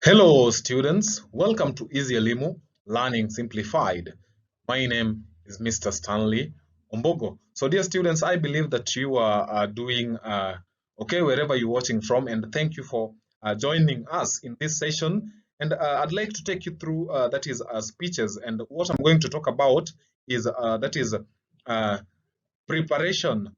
Hello students, welcome to Easy Elimu Learning Simplified. My name is Mr. Stanley Ombogo. So dear students, I believe that you are doing okay wherever you're watching from, and thank you for joining us in this session. And I'd like to take you through that is speeches, and what I'm going to talk about is preparation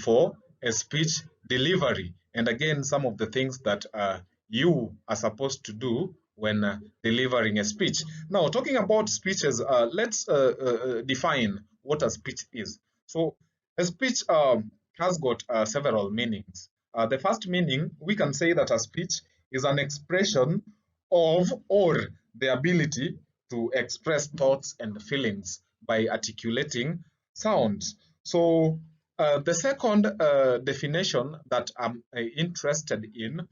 for a speech delivery, and again some of the things that you are supposed to do when delivering a speech. Now, talking about speeches, let's define what a speech is. So a speech has got several meanings. The first meaning, we can say that a speech is an expression of or the ability to express thoughts and feelings by articulating sounds. So the second definition that I'm interested in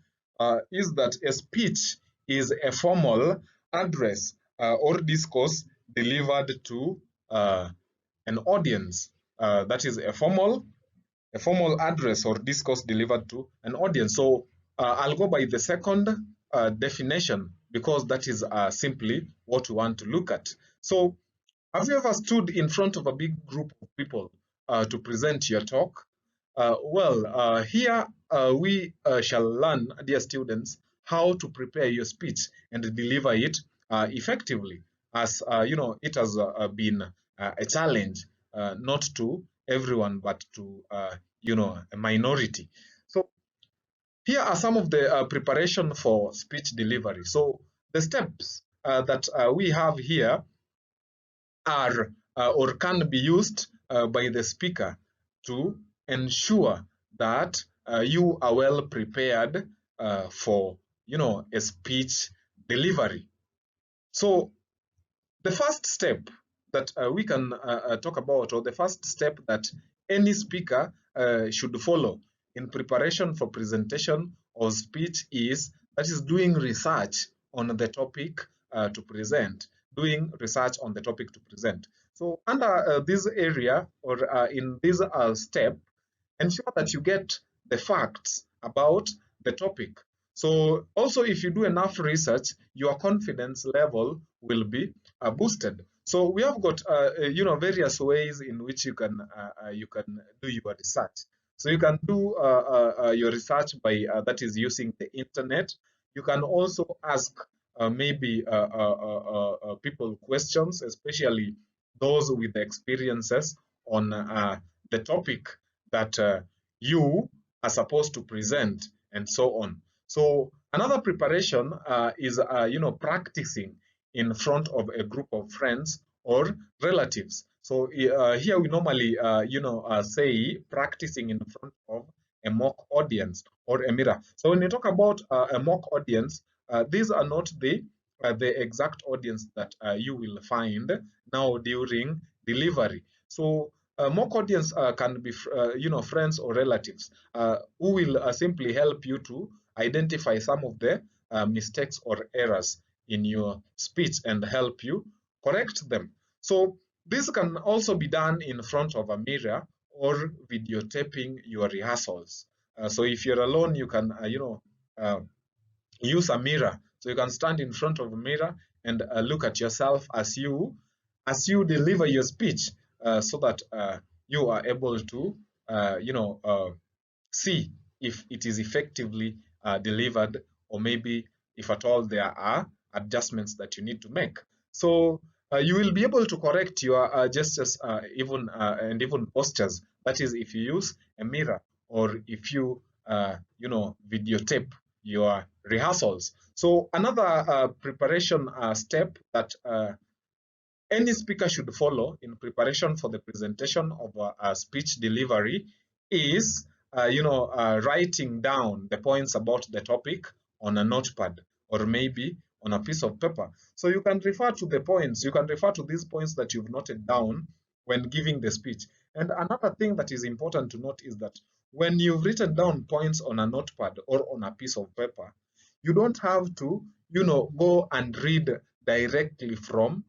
is that a speech is a formal address or discourse delivered to an audience. That is a formal address or discourse delivered to an audience. So I'll go by the second definition because that is simply what we want to look at. So have you ever stood in front of a big group of people to present your talk? Here we shall learn, dear students, how to prepare your speech and deliver it effectively. As you know, it has been a challenge, not to everyone, but to a minority. So here are some of the preparation for speech delivery. So the steps that we have here are or can be used by the speaker to ensure that you are well prepared for a speech delivery. So the first step that we can talk about, or the first step that any speaker should follow in preparation for presentation or speech is that is doing research on the topic to present, doing research on the topic to present. So under this area or in this step, ensure that you get the facts about the topic. So also, if you do enough research, your confidence level will be boosted. So we have got various ways in which you can do your research. So you can do your research by that is using the internet. You can also ask maybe people questions, especially those with the experiences on the topic that you are supposed to present, and so on. So another preparation is practicing in front of a group of friends or relatives. So here we normally say practicing in front of a mock audience or a mirror. So when you talk about a mock audience, these are not the exact audience that you will find now during delivery. So mock audience can be friends or relatives who will simply help you to identify some of the mistakes or errors in your speech and help you correct them. So this can also be done in front of a mirror or videotaping your rehearsals. So if you're alone, you can use a mirror. So you can stand in front of a mirror and look at yourself as you deliver your speech, so that you are able to see if it is effectively delivered, or maybe if at all there are adjustments that you need to make. So you will be able to correct your gestures and even postures. That is, if you use a mirror or if you videotape your rehearsals. So another preparation step that any speaker should follow in preparation for the presentation of a speech delivery is writing down the points about the topic on a notepad or maybe on a piece of paper. So you can refer to the points, you can refer to these points that you've noted down when giving the speech. And another thing that is important to note is that when you've written down points on a notepad or on a piece of paper, you don't have to go and read directly from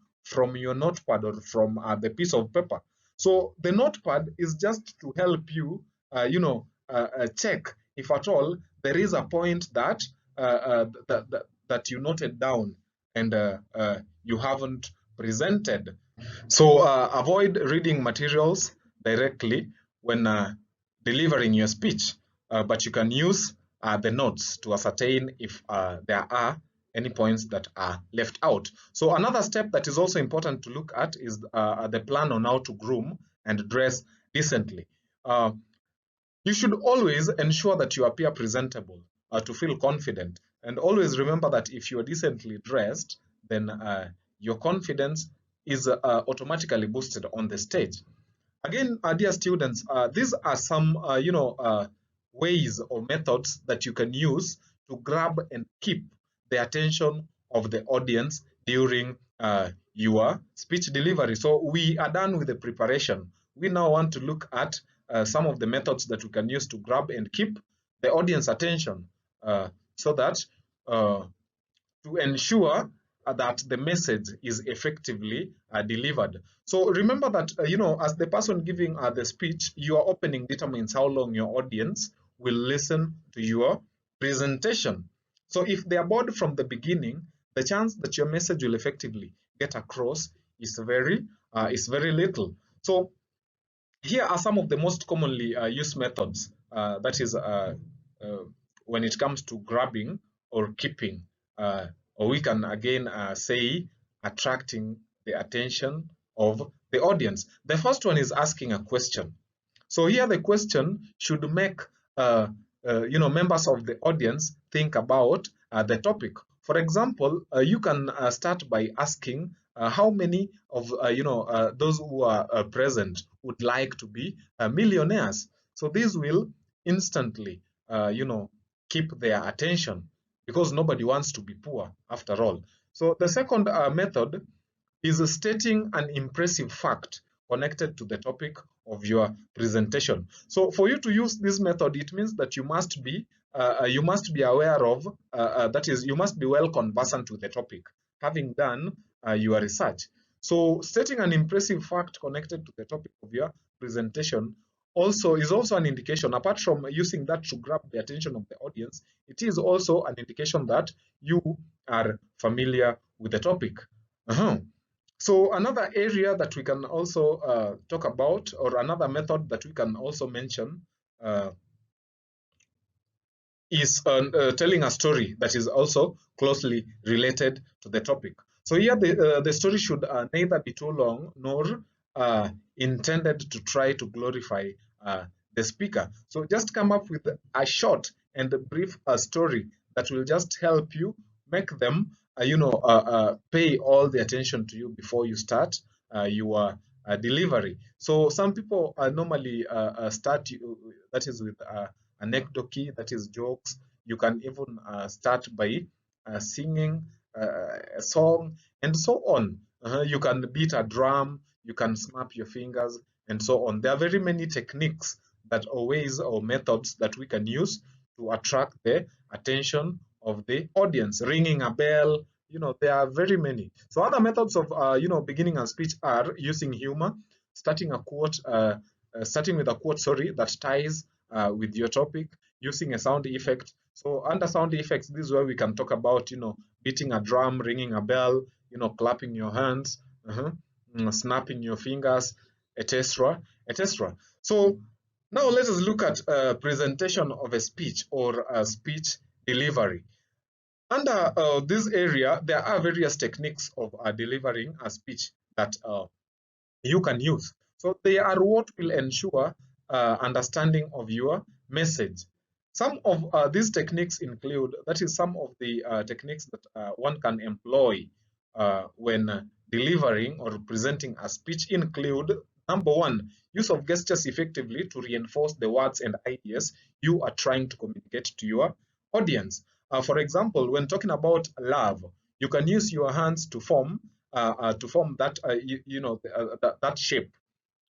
your notepad or from the piece of paper. So the notepad is just to help you check if at all there is a point that that you noted down and you haven't presented. So avoid reading materials directly when delivering your speech, but you can use the notes to ascertain if there are any points that are left out. So another step that is also important to look at is the plan on how to groom and dress decently. You should always ensure that you appear presentable to feel confident. And always remember that if you are decently dressed, then your confidence is automatically boosted on the stage. Again, dear students, these are some ways or methods that you can use to grab and keep the attention of the audience during your speech delivery. So we are done with the preparation. We now want to look at some of the methods that we can use to grab and keep the audience attention so that to ensure that the message is effectively delivered. So remember that, as the person giving the speech, your opening determines how long your audience will listen to your presentation. So if they are bored from the beginning, the chance that your message will effectively get across is very little. So here are some of the most commonly used methods, that is when it comes to grabbing or keeping, or we can again say attracting the attention of the audience. The first one is asking a question. So here the question should make members of the audience think about the topic. For example, you can start by asking how many of those who are present would like to be millionaires. So this will instantly keep their attention, because nobody wants to be poor after all. So the second method is stating an impressive fact connected to the topic of your presentation. So for you to use this method, it means that you must be aware of, that is, you must be well conversant with the topic, having done your research. So stating an impressive fact connected to the topic of your presentation is also an indication, apart from using that to grab the attention of the audience, it is also an indication that you are familiar with the topic. So another area that we can also talk about, or another method that we can also mention, is telling a story that is also closely related to the topic. So here the story should neither be too long nor intended to try to glorify the speaker. So just come up with a short and a brief story that will just help you make them pay all the attention to you before you start your delivery. So some people normally start, that is with anecdote, that is jokes. You can even start by singing a song and so on. You can beat a drum, you can snap your fingers and so on. There are very many techniques that or ways or methods that we can use to attract the attention of the audience. Ringing a bell, there are very many. So other methods of beginning a speech are using humor, starting with a quote, that ties with your topic, using a sound effect. So under sound effects, this is where we can talk about, beating a drum, ringing a bell, clapping your hands, snapping your fingers, etc., etc. So now let us look at presentation of a speech or a speech delivery. Under this area, there are various techniques of delivering a speech that you can use. So they are what will ensure understanding of your message. Some of these techniques include, that is some of the techniques that one can employ when delivering or presenting a speech include: number one, use of gestures effectively to reinforce the words and ideas you are trying to communicate to your audience. For example, when talking about love, you can use your hands to form that that shape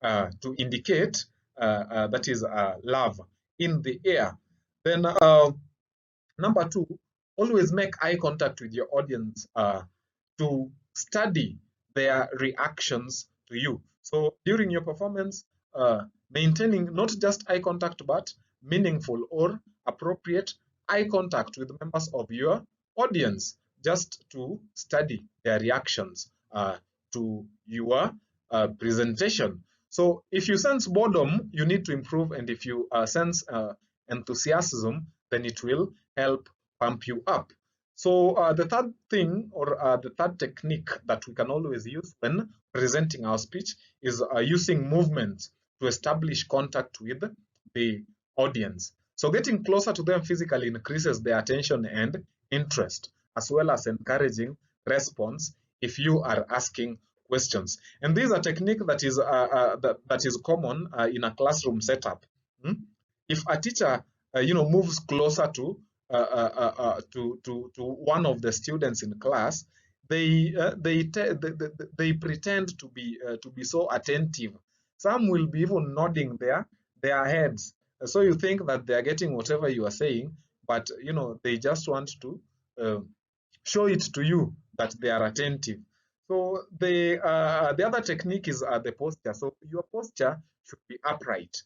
to indicate that is love in the air. Then number two, always make eye contact with your audience to study their reactions to you. So during your performance, maintaining not just eye contact but meaningful or appropriate eye contact with members of your audience. just to study their reactions to your presentation. So if you sense boredom, you need to improve, and if you sense enthusiasm, then it will help pump you up. So the third thing, or the third technique that we can always use when presenting our speech is using movement to establish contact with the audience. So getting closer to them physically increases their attention and interest, as well as encouraging response if you are asking questions. And this is a technique that is common in a classroom setup. If a teacher moves closer to one of the students in class, they pretend to be so attentive. Some will be even nodding their heads, so you think that they are getting whatever you are saying, but they just want to show it to you that they are attentive. So the other technique is the posture. So your posture should be upright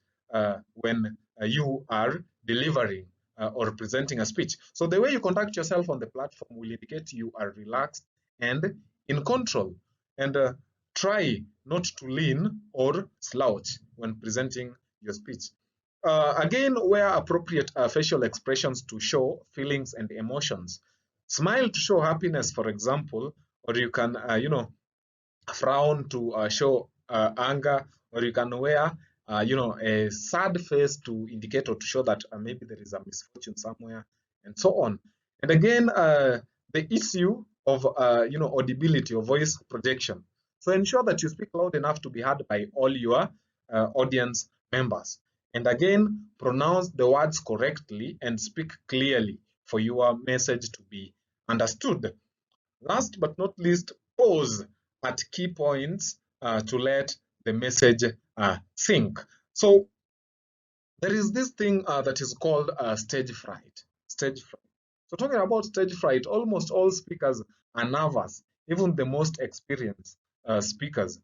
when you are delivering or presenting a speech. So the way you conduct yourself on the platform will indicate you are relaxed and in control. And try not to lean or slouch when presenting your speech. Again, wear appropriate facial expressions to show feelings and emotions. Smile to show happiness, for example, or you can, frown to show anger, or you can wear, a sad face to indicate or to show that maybe there is a misfortune somewhere, and so on. And again, the issue of, audibility or voice projection. So ensure that you speak loud enough to be heard by all your audience members. And again, pronounce the words correctly and speak clearly for your message to be understood. Last but not least, pause at key points to let the message sink. So there is this thing that is called stage fright. Stage fright. So talking about stage fright, almost all speakers are nervous, even the most experienced speakers.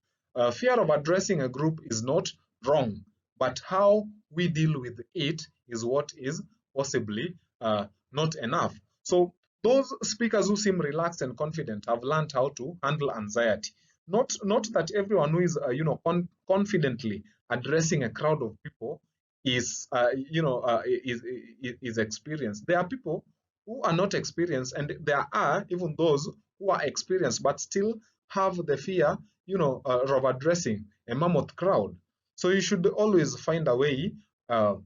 Fear of addressing a group is not wrong, but how we deal with it is what is possibly not enough. So those speakers who seem relaxed and confident have learned how to handle anxiety. Not that everyone who is confidently addressing a crowd of people is experienced. There are people who are not experienced, and there are even those who are experienced but still have the fear of addressing a mammoth crowd. So you should always find a way how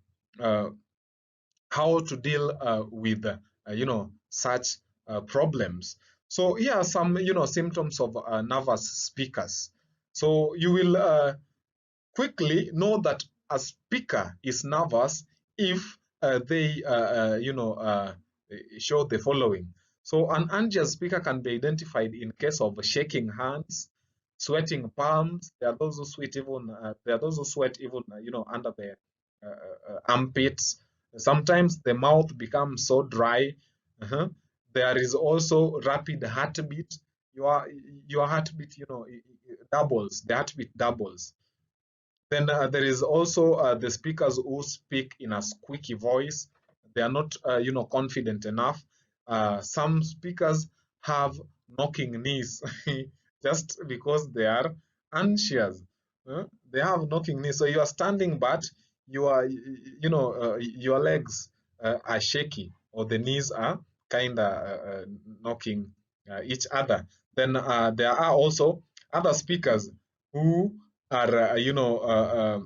to deal with such problems. So here are some symptoms of nervous speakers. So you will quickly know that a speaker is nervous if they show the following. So an anxious speaker can be identified in case of shaking hands, sweating palms. There are those who sweat even under the armpits. Sometimes the mouth becomes so dry. There is also rapid heartbeat. Your heartbeat doubles. The heartbeat doubles. Then there is also the speakers who speak in a squeaky voice. They are not, confident enough. Some speakers have knocking knees just because they are anxious. They have knocking knees. So you are standing, but your legs are shaky, or the knees are kind of knocking each other. Then there are also other speakers who are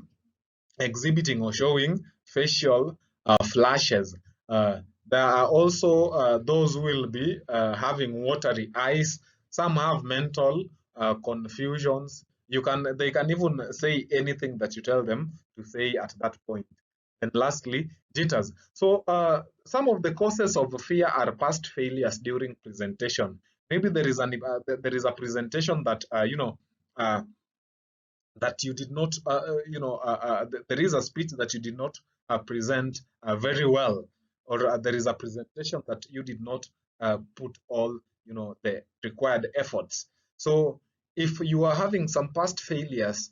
exhibiting or showing facial flashes. There are also those who will be having watery eyes. Some have mental confusions. They can even say anything that you tell them to say at that point. And lastly, jitters. So some of the causes of fear are past failures during presentation. Maybe there is a presentation that that you did not, there is a speech that you did not present very well, or there is a presentation that you did not put all, the required efforts. So if you are having some past failures,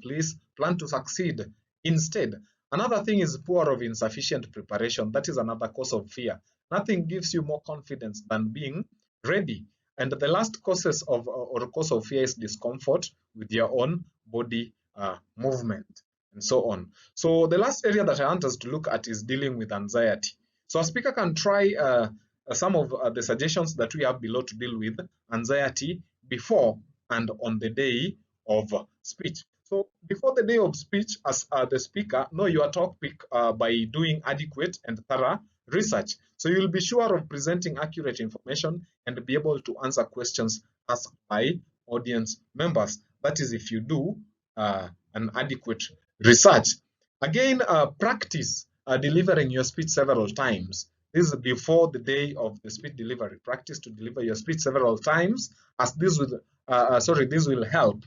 please plan to succeed instead. Another thing is poor or insufficient preparation. That is another cause of fear. Nothing gives you more confidence than being ready. And the last causes of or cause of fear is discomfort with your own body movement and so on. So the last area that I want us to look at is dealing with anxiety. So a speaker can try some of the suggestions that we have below to deal with anxiety before and on the day of speech. So before the day of speech, as the speaker, know your topic by doing adequate and thorough research. So you'll be sure of presenting accurate information and be able to answer questions asked by audience members. That is if you do an adequate research. Again, practice delivering your speech several times. This is before the day of the speech delivery. Practice to deliver your speech several times, as this will help.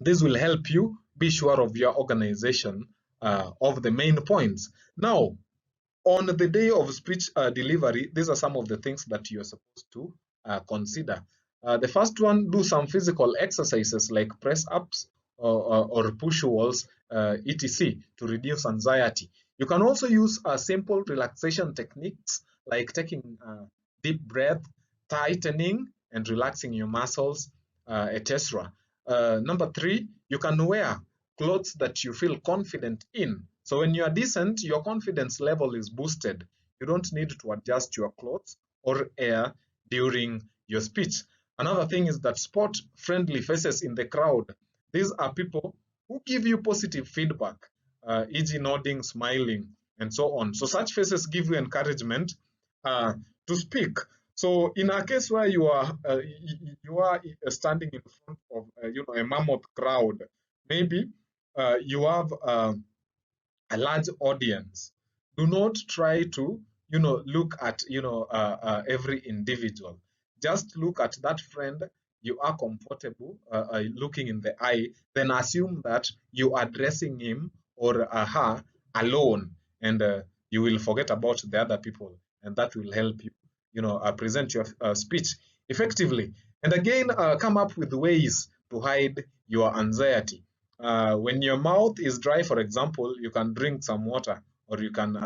This will help you be sure of your organization of the main points. Now, on the day of speech delivery, these are some of the things that you're supposed to consider. The first one, do some physical exercises like press ups or push walls, etc., to reduce anxiety. You can also use simple relaxation techniques like taking deep breath, tightening and relaxing your muscles, etc. Number 3, you can wear clothes that you feel confident in. So when you are decent, your confidence level is boosted. You don't need to adjust your clothes or air during your speech. Another thing is that spot friendly faces in the crowd. These are people who give you positive feedback, e.g. nodding, smiling, and so on. So such faces give you encouragement to speak. So in a case where you are standing in front of a mammoth crowd, maybe you have a large audience. Do not try to look at every individual. Just look at that friend you are comfortable looking in the eye, then assume that you are addressing him or her alone, and you will forget about the other people, and that will help you present your speech effectively. And again, come up with ways to hide your anxiety. When your mouth is dry, for example, you can drink some water or you can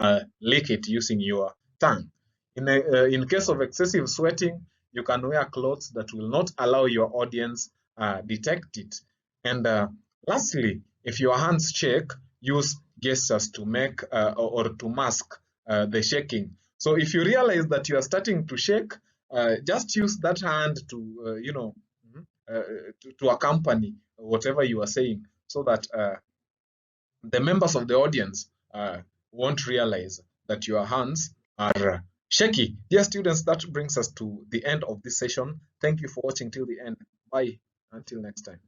lick it using your tongue. In case of excessive sweating, you can wear clothes that will not allow your audience detect it. And lastly, if your hands shake, use gestures to make or to mask the shaking. So if you realize that you are starting to shake, just use that hand to to accompany whatever you are saying, so that the members of the audience won't realize that your hands are shaky. Dear students, that brings us to the end of this session. Thank you for watching till the end. Bye. Until next time.